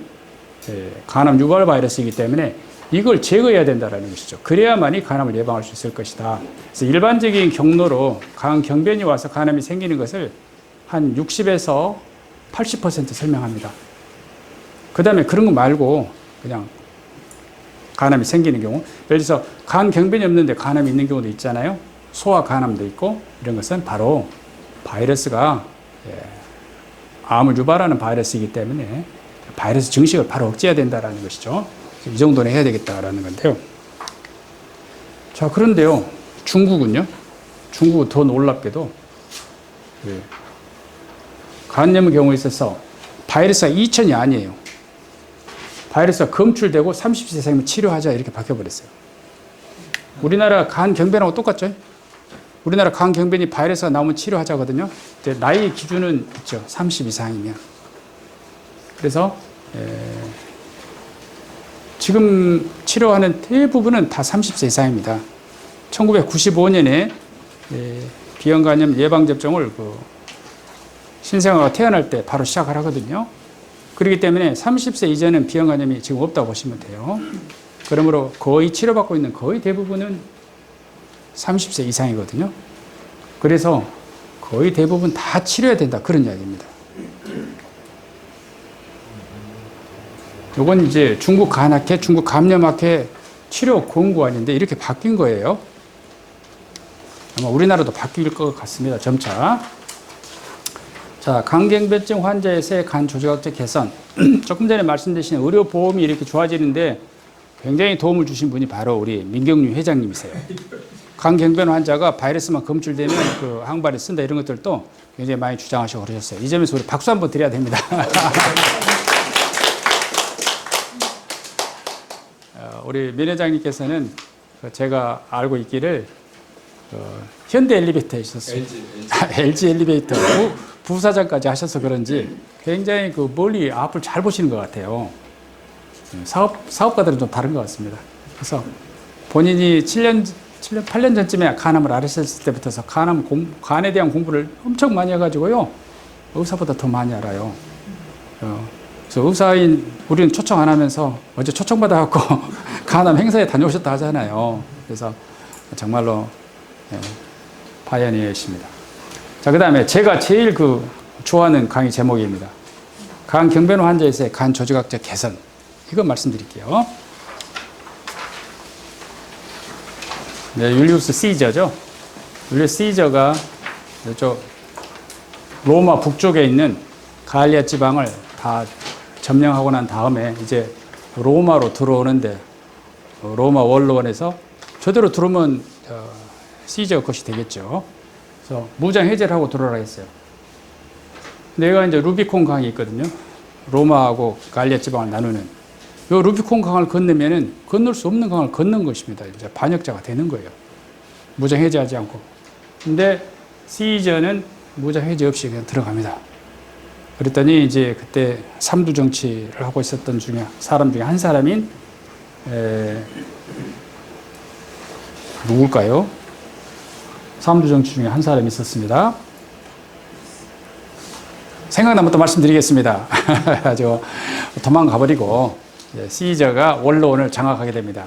간암 유발 바이러스이기 때문에 이걸 제거해야 된다는 것이죠. 그래야만이 간암을 예방할 수 있을 것이다. 그래서 일반적인 경로로 간경변이 와서 간암이 생기는 것을 한 60에서 80% 설명합니다. 그 다음에 그런 거 말고 그냥 간암이 생기는 경우, 예를 들어서 간경변이 없는데 간암이 있는 경우도 있잖아요. 소아 간암도 있고 이런 것은 바로 바이러스가 암을 유발하는 바이러스이기 때문에 바이러스 증식을 바로 억제해야 된다는 것이죠. 이 정도는 해야 되겠다라는 건데요. 자, 그런데요, 중국은요, 중국은 더 놀랍게도 간염의 경우에 있어서 바이러스가 2천이 아니에요. 바이러스가 검출되고 30세 이상이면 치료하자 이렇게 바뀌어버렸어요. 우리나라 간경변하고 똑같죠? 우리나라 간경변이 바이러스가 나오면 치료하자거든요. 근데 나이 기준은 있죠. 30 이상이면. 그래서 지금 치료하는 대부분은 다 30세 이상입니다. 1995년에 비형간염 예방접종을 신생아가 태어날 때 바로 시작을 하거든요. 그렇기 때문에 30세 이전은 비형간염이 지금 없다고 보시면 돼요. 그러므로 거의 치료받고 있는 거의 대부분은 30세 이상이거든요. 그래서 거의 대부분 다 치료해야 된다. 그런 이야기입니다. 이건 이제 중국 간학회, 중국 감염학회 치료 권고안인데 이렇게 바뀐 거예요. 아마 우리나라도 바뀔 것 같습니다. 점차. 자, 간경변증 환자에서의 간 조직학적 개선. 조금 전에 말씀드린 의료보험이 이렇게 좋아지는데 굉장히 도움을 주신 분이 바로 우리 민경윤 회장님이세요. 간경변 환자가 바이러스만 검출되면 그 항바를 쓴다 이런 것들도 굉장히 많이 주장하시고 그러셨어요. 이 점에서 우리 박수 한번 드려야 됩니다. 우리 민 회장님께서는 제가 알고 있기를 현대 엘리베이터에 있었어요. LG 엘리베이터 부사장까지 하셔서 그런지 굉장히 그 멀리 앞을 잘 보시는 것 같아요. 사업가들은 좀 다른 것 같습니다. 그래서 본인이 8년 전쯤에 간암을 앓으셨을 때부터 간에 대한 공부를 엄청 많이 해가지고요. 의사보다 더 많이 알아요. 그래서 의사인 우리는 초청 안 하면서 어제 초청받아갖고 간암 행사에 다녀오셨다 하잖아요. 그래서 정말로 파이어니어이십니다. 자, 그 다음에 제가 제일 좋아하는 강의 제목입니다. 간경변 환자에서의 간 조직학적 개선. 이거 말씀드릴게요. 네, 율리우스 시저죠. 율리우스 시저가 이쪽 로마 북쪽에 있는 갈리아 지방을 다 점령하고 난 다음에 이제 로마로 들어오는데 로마 원로원에서 저대로 들어오면 시저 것이 되겠죠. 그래서 무장 해제를 하고 들어오라 했어요. 내가 이제 루비콘 강이 있거든요. 로마하고 갈리아 지방을 나누는. 이 루비콘 강을 건너면은 건널 수 없는 강을 건넌 것입니다. 이제 반역자가 되는 거예요. 무장 해제하지 않고. 근데 시저는 무장 해제 없이 그냥 들어갑니다. 그랬더니 이제 그때 삼두 정치를 하고 있었던 사람 중에 한 사람인 누굴까요? 삼두 정치 중에 한 사람이 있었습니다. 생각나면 또 말씀드리겠습니다. 아주 도망가 버리고 시저가 원로원을 장악하게 됩니다.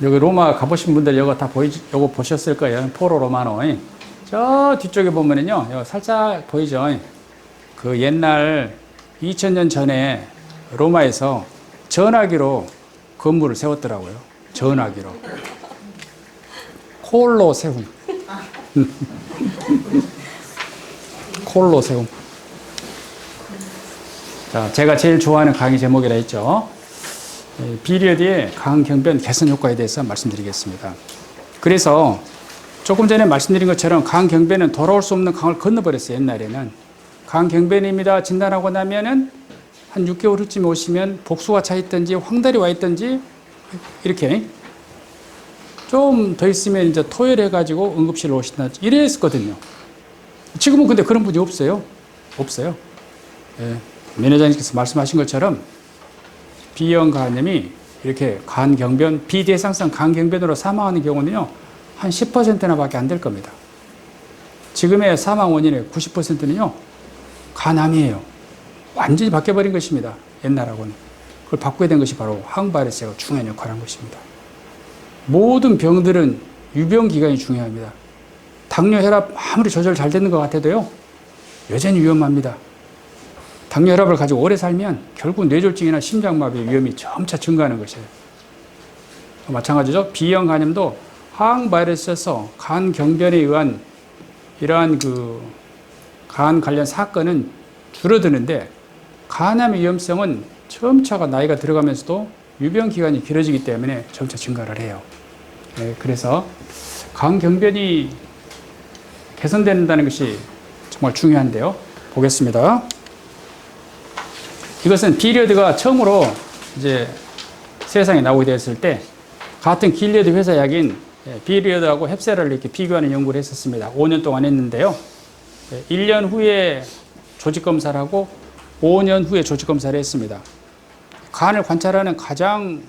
여기 로마 가보신 분들 이거 다 요거 보셨을 거예요. 포로 로마노. 저 뒤쪽에 보면은요, 살짝 보이죠? 그 옛날 2000년 전에 로마에서 전화기로 건물을 세웠더라고요. 전화기로. 콜로세움. 콜로세움. 자, 제가 제일 좋아하는 강의 제목이라 했죠. 비리어드의 간경변 개선 효과에 대해서 말씀드리겠습니다. 그래서 조금 전에 말씀드린 것처럼 간경변은 돌아올 수 없는 강을 건너버렸어요. 옛날에는 간경변입니다 진단하고 나면은 한 6개월 후쯤에 오시면 복수가 차 있든지 황달이 와 있든지 이렇게 좀 더 있으면 이제 토혈해가지고 응급실로 오신다 이랬었거든요. 지금은 근데 그런 분이 없어요. 없어요. 예, 매니저님께서 말씀하신 것처럼 B형 간염이 이렇게 간경변, 비대상성 간경변으로 사망하는 경우는요, 한 10%나 밖에 안 될 겁니다. 지금의 사망 원인의 90%는요, 간암이에요. 완전히 바뀌어버린 것입니다. 옛날하고는. 그걸 바꾸게 된 것이 바로 항바이러스가 중요한 역할을 한 것입니다. 모든 병들은 유병 기간이 중요합니다. 당뇨, 혈압 아무리 조절 잘 되는 것 같아도요, 여전히 위험합니다. 당뇨, 혈압을 가지고 오래 살면 결국 뇌졸중이나 심장마비의 위험이 점차 증가하는 것이에요. 마찬가지죠. B형 간염도 항바이러스에서 간경변에 의한 이러한 간 관련 사건은 줄어드는데 간암의 위험성은 점차가 나이가 들어가면서도 유병 기간이 길어지기 때문에 점차 증가를 해요. 네, 그래서 간경변이 개선된다는 것이 정말 중요한데요. 보겠습니다. 이것은 비리어드가 처음으로 이제 세상에 나오게 되었을 때 같은 길리어드 회사 약인 비리어드하고 헵세라를 이렇게 비교하는 연구를 했었습니다. 5년 동안 했는데요. 1년 후에 조직 검사를 하고 5년 후에 조직 검사를 했습니다. 간을 관찰하는 가장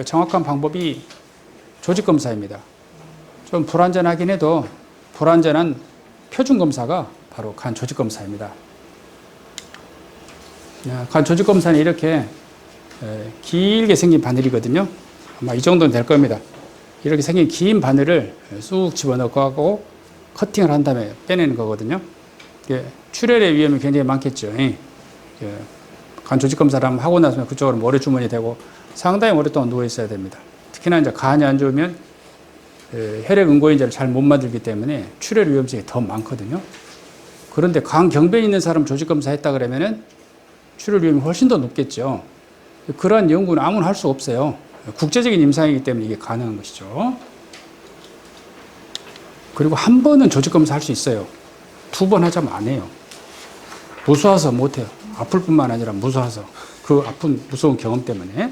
정확한 방법이 조직 검사입니다. 좀 불완전하긴 해도 불완전한 표준 검사가 바로 간 조직 검사입니다. 간 조직 검사는 이렇게 길게 생긴 바늘이거든요. 아마 이 정도는 될 겁니다. 이렇게 생긴 긴 바늘을 쑥 집어넣고 하고 커팅을 한 다음에 빼내는 거거든요. 출혈의 위험이 굉장히 많겠죠. 간 조직 검사를 한번 하고 나서 그쪽으로 모래 주머니 되고 상당히 오랫동안 누워 있어야 됩니다. 특히나 이제 간이 안 좋으면 혈액 응고인자를 잘 못 만들기 때문에 출혈 위험성이 더 많거든요. 그런데 간 경변이 있는 사람 조직 검사 했다 그러면은 출혈 위험이 훨씬 더 높겠죠. 그러한 연구는 아무나 할 수 없어요. 국제적인 임상이기 때문에 이게 가능한 것이죠. 그리고 한 번은 조직 검사 할 수 있어요. 2번 하자면 안 해요. 무서워서 못 해요. 아플 뿐만 아니라 무서워서. 그 아픈 무서운 경험 때문에.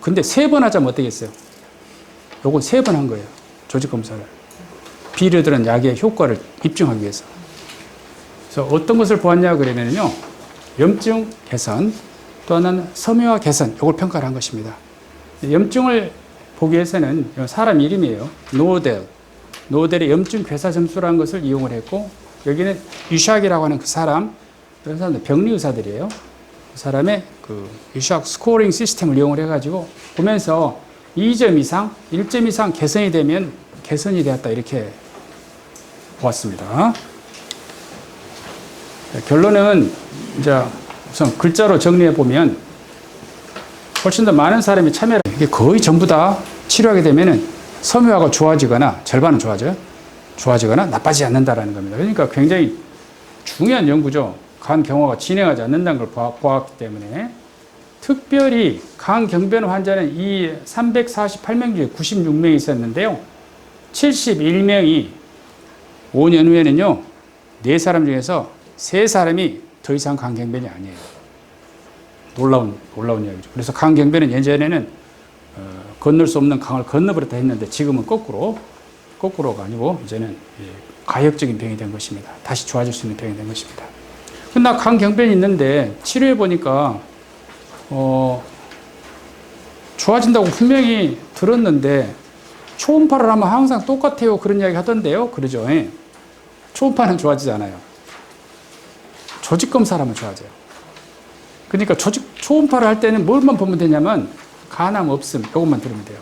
근데 3번 하자면 어떻겠어요? 요건 3번 한 거예요. 조직 검사를. 비리어드라는 약의 효과를 입증하기 위해서. 그래서 어떤 것을 보았냐 그러면요. 염증 개선, 또 하나는 섬유화 개선, 이걸 평가를 한 것입니다. 염증을 보기 위해서는 사람 이름이에요. 노델의 염증 괴사 점수라는 것을 이용을 했고, 여기는 유샥이라고 하는 그 사람, 그런 사람들 병리 의사들이에요. 그 사람의 그 유샥 스코어링 시스템을 이용을 해가지고 보면서 2점 이상, 1점 이상 개선이 되면 개선이 되었다 이렇게 보았습니다. 결론은 이제 우선 글자로 정리해 보면 훨씬 더 많은 사람이 참여를 이게 거의 전부 다 치료하게 되면은 섬유화가 좋아지거나 절반은 좋아지거나 나빠지지 않는다라는 겁니다. 그러니까 굉장히 중요한 연구죠. 간 경화가 진행하지 않는다는 걸 보았기 때문에 특별히 간 경변 환자는 이 348명 중에 96명이 있었는데요. 71명이 5년 후에는요. 4사람 중에서 3사람이 더 이상 간 경변이 아니에요. 놀라운 이야기죠. 그래서 간 경변은 예전에는 건널 수 없는 강을 건너버렸다 했는데 지금은 거꾸로가 아니고 이제는 가역적인 병이 된 것입니다. 다시 좋아질 수 있는 병이 된 것입니다. 나 간 경변이 있는데 치료해 보니까 좋아진다고 분명히 들었는데 초음파를 하면 항상 똑같아요. 그런 이야기 하던데요. 그러죠. 초음파는 좋아지지 않아요. 조직 검사를 하면 좋아져요. 그러니까 초음파를 할 때는 뭘만 보면 되냐면 간암 없음 이것만 들으면 돼요.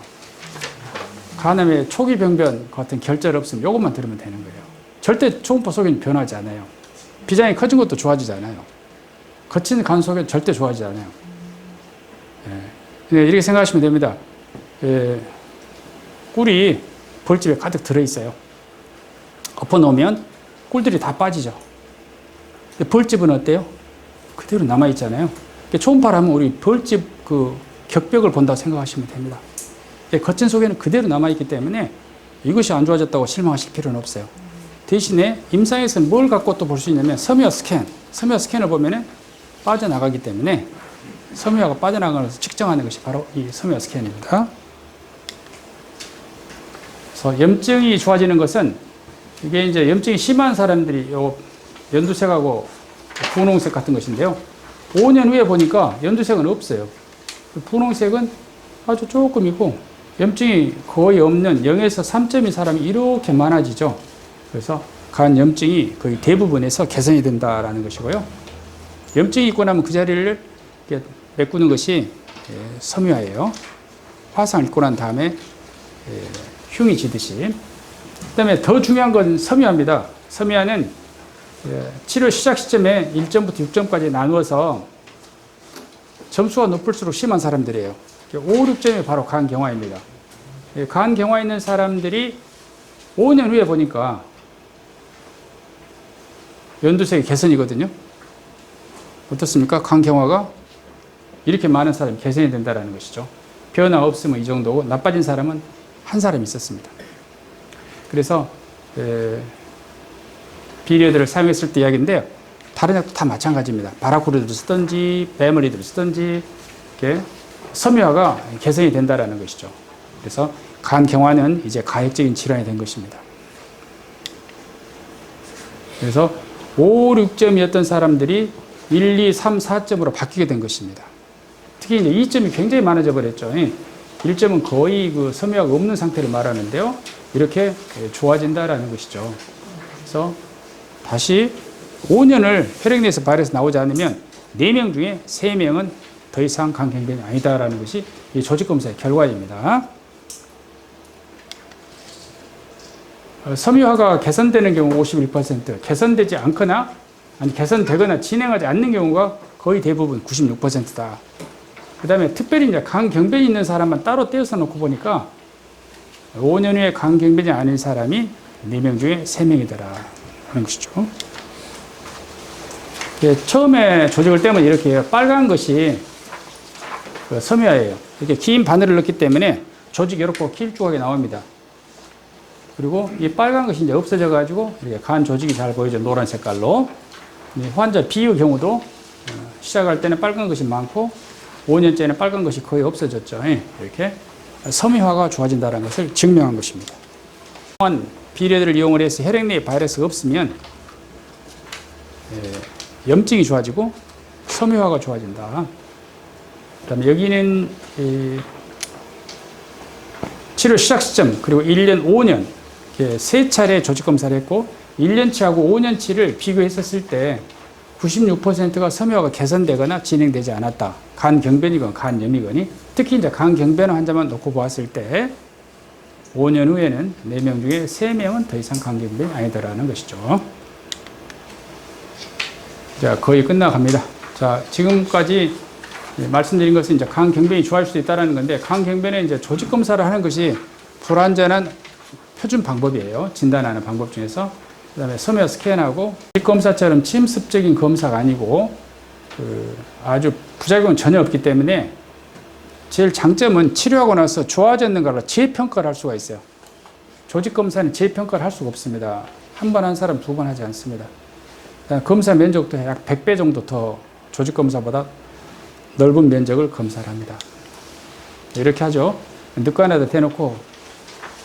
간암의 초기 병변 같은 결절 없음 이것만 들으면 되는 거예요. 절대 초음파 속에는 변하지 않아요. 비장이 커진 것도 좋아지지 않아요. 거친 간 속에는 절대 좋아지지 않아요. 이렇게 생각하시면 됩니다. 꿀이 벌집에 가득 들어있어요. 엎어놓으면 꿀들이 다 빠지죠. 벌집은 어때요? 그대로 남아있잖아요. 초음파를 하면 우리 벌집 그 격벽을 본다고 생각하시면 됩니다. 겉은 속에는 그대로 남아있기 때문에 이것이 안 좋아졌다고 실망하실 필요는 없어요. 대신에 임상에서는 뭘 갖고 또 볼 수 있냐면 섬유화 스캔. 섬유화 스캔을 보면은 빠져나가기 때문에 섬유화가 빠져나가는 것을 측정하는 것이 바로 이 섬유화 스캔입니다. 그래서 염증이 좋아지는 것은 이게 이제 염증이 심한 사람들이 요 연두색하고 분홍색 같은 것인데요. 5년 후에 보니까 연두색은 없어요. 분홍색은 아주 조금이고 염증이 거의 없는 0에서 3점인 사람이 이렇게 많아지죠. 그래서 간 염증이 거의 대부분에서 개선이 된다라는 것이고요. 염증이 있고 나면 그 자리를 이렇게 메꾸는 것이 섬유화예요. 화상을 입고 난 다음에 흉이 지듯이. 그다음에 더 중요한 건 섬유화입니다. 섬유화는 치료 시작 시점에 1점부터 6점까지 나누어서 점수가 높을수록 심한 사람들이에요. 5, 6점이 바로 간 경화입니다. 간 경화 있는 사람들이 5년 후에 보니까 연두색이 개선이거든요. 어떻습니까? 간 경화가 이렇게 많은 사람이 개선이 된다는 것이죠. 변화 없으면 이 정도고 나빠진 사람은 한 사람 있었습니다. 그래서 비리어들을 사용했을 때 이야기인데 다른 약도 다 마찬가지입니다. 바라쿠르를 쓰든지 베머리를 쓰든지 이렇게 섬유화가 개선이 된다는 것이죠. 그래서 간 경화는 이제 가역적인 질환이 된 것입니다. 그래서 5, 6점이었던 사람들이 1, 2, 3, 4점으로 바뀌게 된 것입니다. 특히 이제 2점이 굉장히 많아져 버렸죠. 1점은 거의 그 섬유화가 없는 상태를 말하는데요. 이렇게 좋아진다라는 것이죠. 그래서 다시 5년을 혈액 내에서 발에서 나오지 않으면 4명 중에 3명은 더 이상 간 경변이 아니다라는 것이 이 조직검사의 결과입니다. 섬유화가 개선되는 경우 51%, 개선되지 않거나 아니 개선되거나 진행하지 않는 경우가 거의 대부분 96%다. 그 다음에 특별히 이제 간 경변이 있는 사람만 따로 떼어서 놓고 보니까 5년 후에 간 경변이 아닌 사람이 4명 중에 3명이더라 하는 것이죠. 처음에 조직을 떼면 이렇게 빨간 것이 그 섬유화예요. 이렇게 긴 바늘을 넣기 때문에 조직이 이렇게 길쭉하게 나옵니다. 그리고 이 빨간 것이 이제 없어져 가지고 이렇게 간 조직이 잘 보이죠. 노란 색깔로. 환자 B의 경우도 시작할 때는 빨간 것이 많고 5년째는 빨간 것이 거의 없어졌죠. 이렇게 섬유화가 좋아진다는 것을 증명한 것입니다. 비례들을 이용을 해서 혈액 내에 바이러스가 없으면 염증이 좋아지고 섬유화가 좋아진다. 그다음에 여기는 치료 시작 시점 그리고 1년, 5년 이렇게 3차례 조직 검사를 했고 1년치하고 5년치를 비교했었을 때 96%가 섬유화가 개선되거나 진행되지 않았다. 간 경변이건 간 염이거니 특히 이제 간 경변 환자만 놓고 보았을 때 5년 후에는 4명 중에 3명은 더 이상 간 경변이 아니더라는 것이죠. 자, 거의 끝나갑니다. 자, 지금까지 말씀드린 것은 이제 간 경변이 좋아질 수 있다는 건데 간 경변에 이제 조직 검사를 하는 것이 불완전한 표준 방법이에요. 진단하는 방법 중에서. 그다음에 섬유화 스캔하고 검사처럼 침습적인 검사가 아니고 아주 부작용은 전혀 없기 때문에 제일 장점은 치료하고 나서 좋아졌는가를 재평가를 할 수가 있어요. 조직 검사는 재평가를 할 수가 없습니다. 한 번 한 사람 2번 하지 않습니다. 검사 면적도 약 100배 정도 더 조직 검사보다 넓은 면적을 검사를 합니다. 이렇게 하죠. 늑간에다 대놓고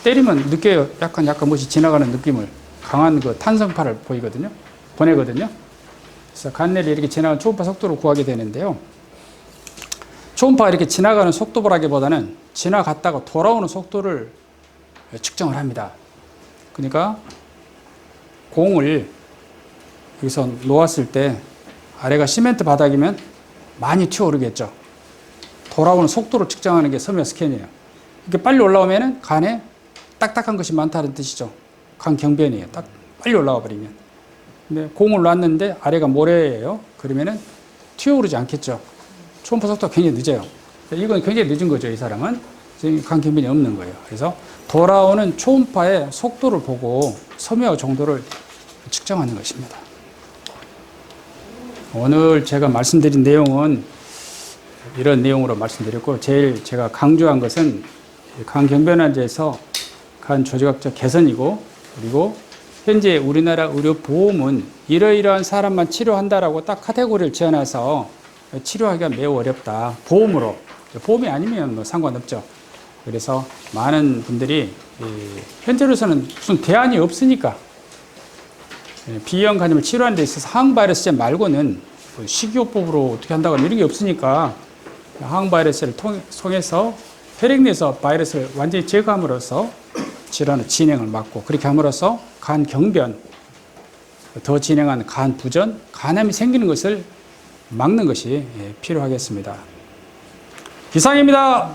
때리면 느껴요. 약간 무엇이 지나가는 느낌을. 강한 그 탄성파를 보내거든요. 그래서 간내를 이렇게 지나가는 초음파 속도로 구하게 되는데요. 초음파가 이렇게 지나가는 속도라기보다는 지나갔다가 돌아오는 속도를 측정을 합니다. 그러니까 공을 여기서 놓았을 때 아래가 시멘트 바닥이면 많이 튀어오르겠죠. 돌아오는 속도를 측정하는 게 섬유화 스캔이에요. 이렇게 빨리 올라오면 간에 딱딱한 것이 많다는 뜻이죠. 간 경변이에요. 딱 빨리 올라와 버리면. 근데 공을 놨는데 아래가 모래예요. 그러면은 튀어오르지 않겠죠. 초음파 속도가 굉장히 늦어요. 이건 굉장히 늦은 거죠. 이 사람은 지금 간 경변이 없는 거예요. 그래서 돌아오는 초음파의 속도를 보고 섬유화 정도를 측정하는 것입니다. 오늘 제가 말씀드린 내용은 이런 내용으로 말씀드렸고, 제일 제가 강조한 것은 간경변 환자에서 간 조직학적 개선이고, 그리고 현재 우리나라 의료보험은 이러이러한 사람만 치료한다라고 딱 카테고리를 지어놔서 치료하기가 매우 어렵다. 보험으로. 보험이 아니면 뭐 상관없죠. 그래서 많은 분들이 현재로서는 무슨 대안이 없으니까 비형 간염을 치료하는 데 있어서 항바이러스제 말고는 식이요법으로 어떻게 한다고 이런 게 없으니까 항바이러스를 통해서 혈액 내에서 바이러스를 완전히 제거함으로써 질환의 진행을 막고, 그렇게 함으로써 간 경변, 더 진행한 간 부전, 간암이 생기는 것을 막는 것이 필요하겠습니다. 이상입니다.